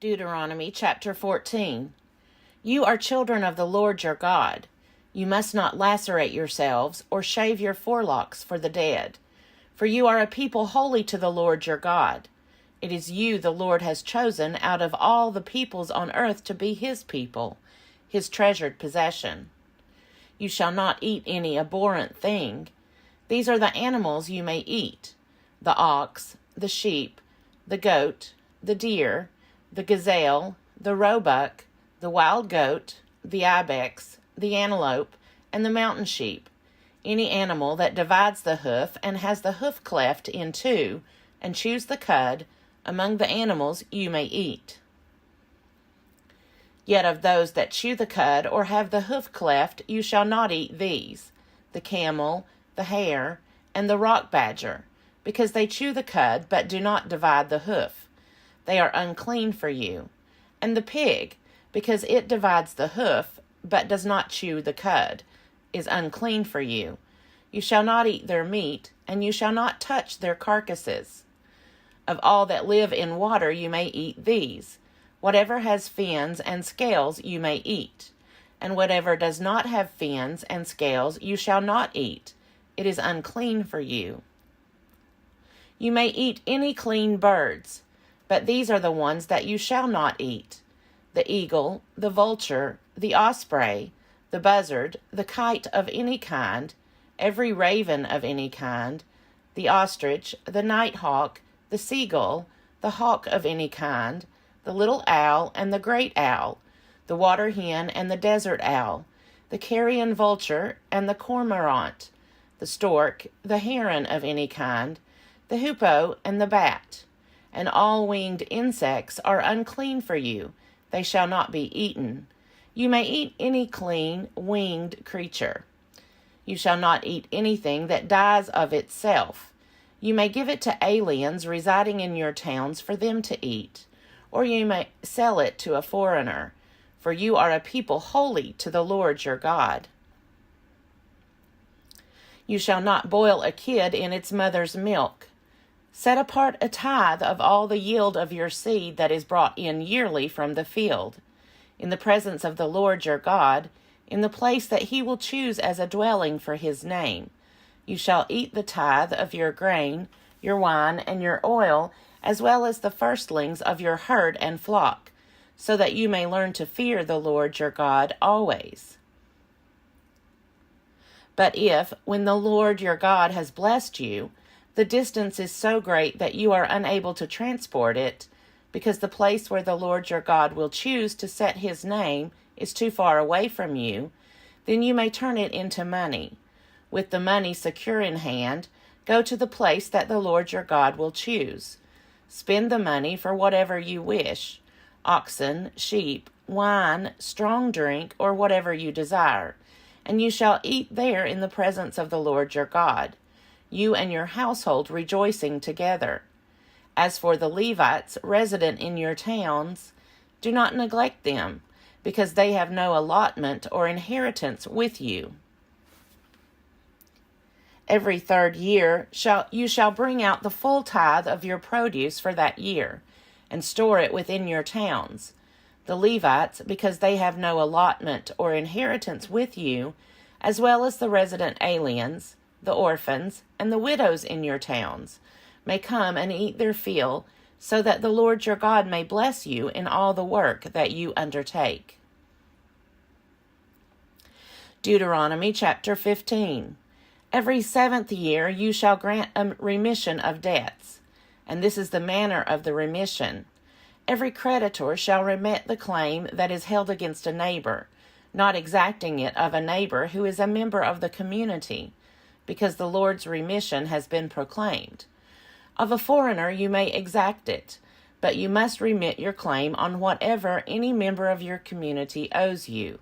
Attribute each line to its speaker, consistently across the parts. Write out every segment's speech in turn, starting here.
Speaker 1: Deuteronomy chapter 14. You are children of the Lord your God. You must not lacerate yourselves or shave your forelocks for the dead, for you are a people holy to the Lord your God. It is you the Lord has chosen out of all the peoples on earth to be his people, his treasured possession. You shall not eat any abhorrent thing. These are the animals you may eat: the ox, the sheep, the goat, the deer, the gazelle, the roebuck, the wild goat, the ibex, the antelope, and the mountain sheep, any animal that divides the hoof and has the hoof cleft in two, and chews the cud, among the animals you may eat. Yet of those that chew the cud or have the hoof cleft you shall not eat these: the camel, the hare, and the rock badger, because they chew the cud but do not divide the hoof. They are unclean for you. And the pig, because it divides the hoof but does not chew the cud, is unclean for you. You shall not eat their meat, and you shall not touch their carcasses. Of all that live in water you may eat these: whatever has fins and scales you may eat, and whatever does not have fins and scales you shall not eat. It is unclean for you. You may eat any clean birds, but these are the ones that you shall not eat: the eagle, the vulture, the osprey, the buzzard, the kite of any kind, every raven of any kind, the ostrich, the nighthawk, the seagull, the hawk of any kind, the little owl and the great owl, the water hen and the desert owl, the carrion vulture and the cormorant, the stork, the heron of any kind, the hoopoe and the bat. And all winged insects are unclean for you. They shall not be eaten. You may eat any clean, winged creature. You shall not eat anything that dies of itself. You may give it to aliens residing in your towns for them to eat, or you may sell it to a foreigner, for you are a people holy to the Lord your God. You shall not boil a kid in its mother's milk. Set apart a tithe of all the yield of your seed that is brought in yearly from the field, in the presence of the Lord your God, in the place that he will choose as a dwelling for his name. You shall eat the tithe of your grain, your wine, and your oil, as well as the firstlings of your herd and flock, so that you may learn to fear the Lord your God always. But if, when the Lord your God has blessed you, the distance is so great that you are unable to transport it, because the place where the Lord your God will choose to set his name is too far away from you, then you may turn it into money. With the money secure in hand, go to the place that the Lord your God will choose. Spend the money for whatever you wish: oxen, sheep, wine, strong drink, or whatever you desire, and you shall eat there in the presence of the Lord your God, you and your household rejoicing together. As for the Levites resident in your towns, do not neglect them, because they have no allotment or inheritance with you. Every third year you shall bring out the full tithe of your produce for that year, and store it within your towns. The Levites, because they have no allotment or inheritance with you, as well as the resident aliens, the orphans, and the widows in your towns, may come and eat their fill, so that the Lord your God may bless you in all the work that you undertake. Deuteronomy chapter 15. Every 7th year you shall grant a remission of debts, and this is the manner of the remission. Every creditor shall remit the claim that is held against a neighbor, not exacting it of a neighbor who is a member of the community, because the Lord's remission has been proclaimed. Of a foreigner you may exact it, but you must remit your claim on whatever any member of your community owes you.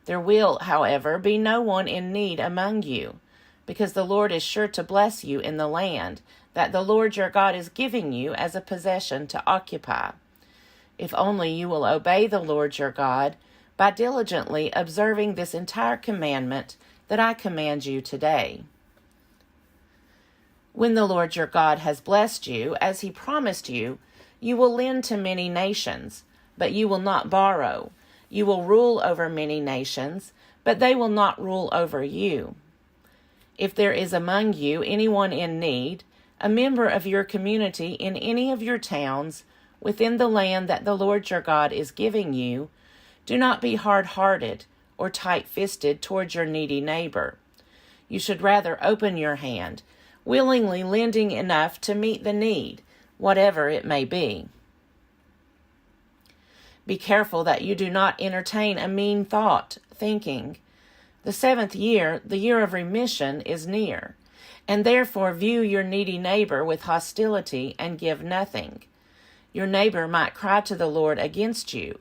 Speaker 1: There will, however, be no one in need among you, because the Lord is sure to bless you in the land that the Lord your God is giving you as a possession to occupy. If only you will obey the Lord your God by diligently observing this entire commandment that I command you today. When the Lord your God has blessed you, as he promised you, You will lend to many nations, but you will not borrow. You will rule over many nations, but they will not rule over you. If there is among you anyone in need, a member of your community in any of your towns, within the land that the Lord your God is giving you, do not be hard-hearted or tight-fisted towards your needy neighbor. You should rather open your hand, willingly lending enough to meet the need, whatever it may be. Be careful that you do not entertain a mean thought, thinking, "The 7th year, the year of remission, is near," and therefore view your needy neighbor with hostility and give nothing. Your neighbor might cry to the Lord against you,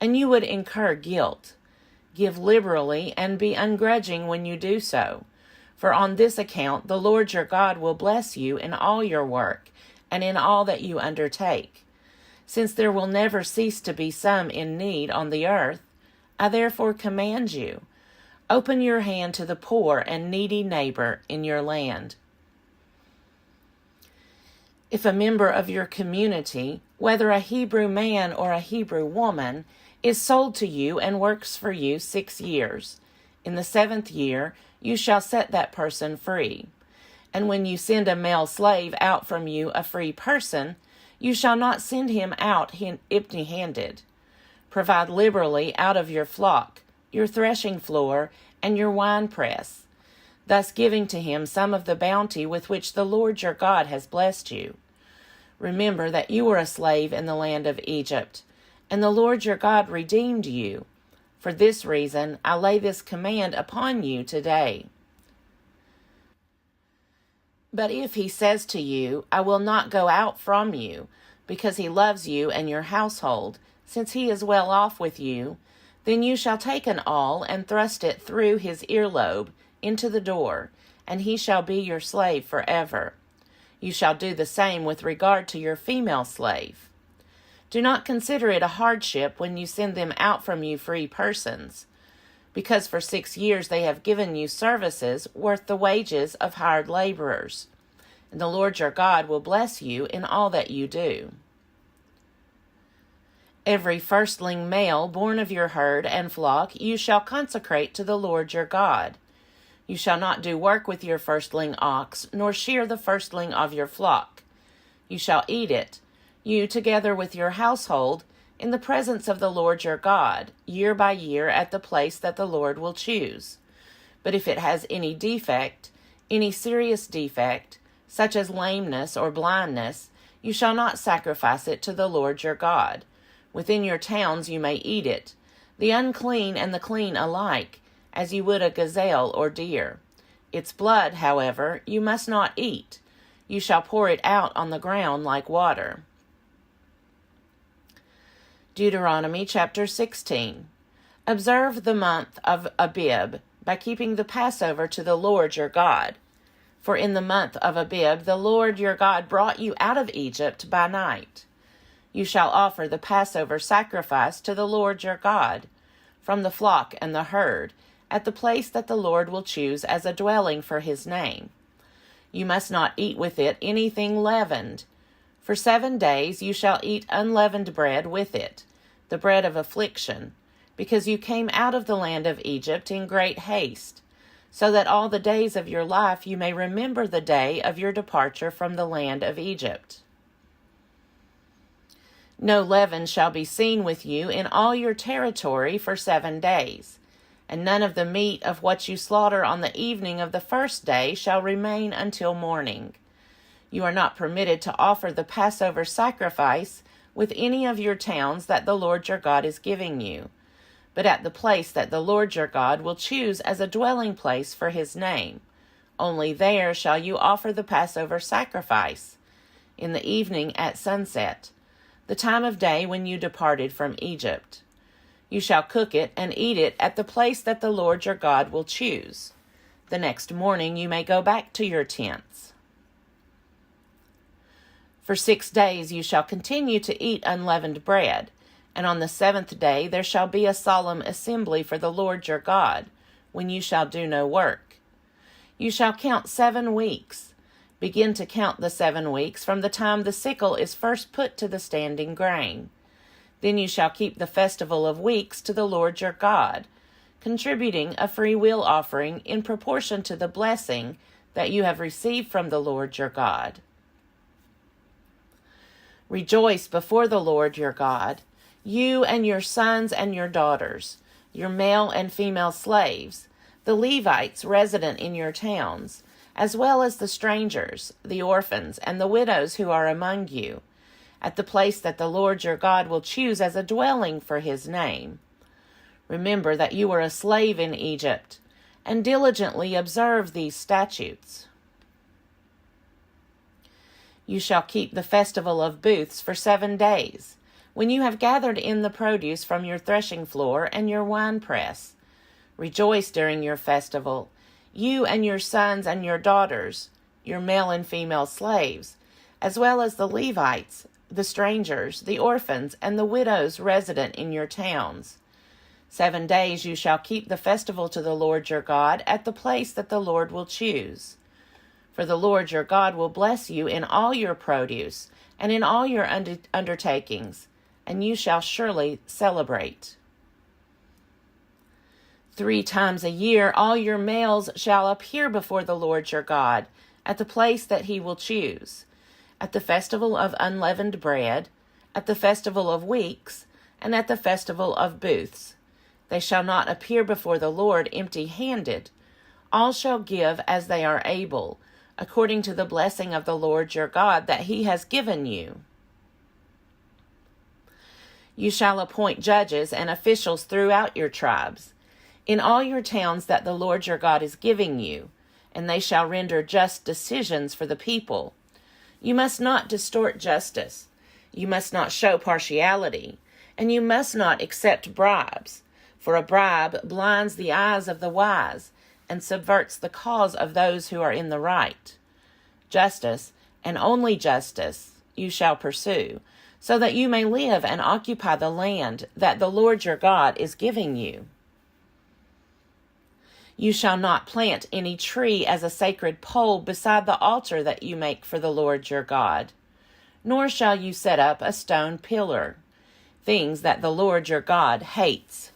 Speaker 1: and you would incur guilt. Give liberally and be ungrudging when you do so, for on this account the Lord your God will bless you in all your work and in all that you undertake. Since there will never cease to be some in need on the earth, I therefore command you, open your hand to the poor and needy neighbor in your land. If a member of your community, whether a Hebrew man or a Hebrew woman, is sold to you and works for you 6 years, in the 7th year you shall set that person free. And when you send a male slave out from you, a free person, you shall not send him out empty-handed. Provide liberally out of your flock, your threshing floor, and your winepress, thus giving to him some of the bounty with which the Lord your God has blessed you. Remember that you were a slave in the land of Egypt, and the Lord your God redeemed you. For this reason I lay this command upon you today. But if he says to you, "I will not go out from you," because he loves you and your household, since he is well off with you, then you shall take an awl and thrust it through his earlobe into the door, and he shall be your slave forever. You shall do the same with regard to your female slave. Do not consider it a hardship when you send them out from you free persons, because for 6 years they have given you services worth the wages of hired laborers, and the Lord your God will bless you in all that you do. Every firstling male born of your herd and flock you shall consecrate to the Lord your God. You shall not do work with your firstling ox, nor shear the firstling of your flock. You shall eat it, you together with your household, in the presence of the Lord your God, year by year at the place that the Lord will choose. But if it has any defect, any serious defect, such as lameness or blindness, you shall not sacrifice it to the Lord your God. Within your towns you may eat it, the unclean and the clean alike, as you would a gazelle or deer. Its blood, however, you must not eat. You shall pour it out on the ground like water. Deuteronomy chapter 16. Observe the month of Abib by keeping the Passover to the Lord your God. For in the month of Abib the Lord your God brought you out of Egypt by night. You shall offer the Passover sacrifice to the Lord your God, from the flock and the herd, at the place that the Lord will choose as a dwelling for his name. You must not eat with it anything leavened. For 7 days you shall eat unleavened bread with it, the bread of affliction, because you came out of the land of Egypt in great haste, so that all the days of your life you may remember the day of your departure from the land of Egypt. No leaven shall be seen with you in all your territory for 7 days, and none of the meat of what you slaughter on the evening of the first day shall remain until morning. You are not permitted to offer the Passover sacrifice with any of your towns that the Lord your God is giving you, but at the place that the Lord your God will choose as a dwelling place for his name. Only there shall you offer the Passover sacrifice, in the evening at sunset, the time of day when you departed from Egypt. You shall cook it and eat it at the place that the Lord your God will choose. The next morning you may go back to your tents. For 6 days you shall continue to eat unleavened bread, and on the 7th day there shall be a solemn assembly for the Lord your God, when you shall do no work. You shall count 7 weeks. Begin to count the 7 weeks from the time the sickle is first put to the standing grain. Then you shall keep the festival of weeks to the Lord your God, contributing a freewill offering in proportion to the blessing that you have received from the Lord your God. Rejoice before the Lord your God, you and your sons and your daughters, your male and female slaves, the Levites resident in your towns, as well as the strangers, the orphans, and the widows who are among you, at the place that the Lord your God will choose as a dwelling for his name. Remember that you were a slave in Egypt, and diligently observe these statutes. You shall keep the festival of booths for 7 days, when you have gathered in the produce from your threshing floor and your winepress. Rejoice during your festival, you and your sons and your daughters, your male and female slaves, as well as the Levites, the strangers, the orphans, and the widows resident in your towns. 7 days you shall keep the festival to the Lord your God at the place that the Lord will choose. For the Lord your God will bless you in all your produce and in all your undertakings, and you shall surely celebrate. 3 times a year all your males shall appear before the Lord your God at the place that he will choose, at the festival of unleavened bread, at the festival of weeks, and at the festival of booths. They shall not appear before the Lord empty-handed. All shall give as they are able, according to the blessing of the Lord your God that he has given you. You shall appoint judges and officials throughout your tribes, in all your towns that the Lord your God is giving you, and they shall render just decisions for the people. You must not distort justice. You must not show partiality, and you must not accept bribes, for a bribe blinds the eyes of the wise and subverts the cause of those who are in the right. Justice, and only justice, you shall pursue, so that you may live and occupy the land that the Lord your God is giving you. You shall not plant any tree as a sacred pole beside the altar that you make for the Lord your God, nor shall you set up a stone pillar, things that the Lord your God hates.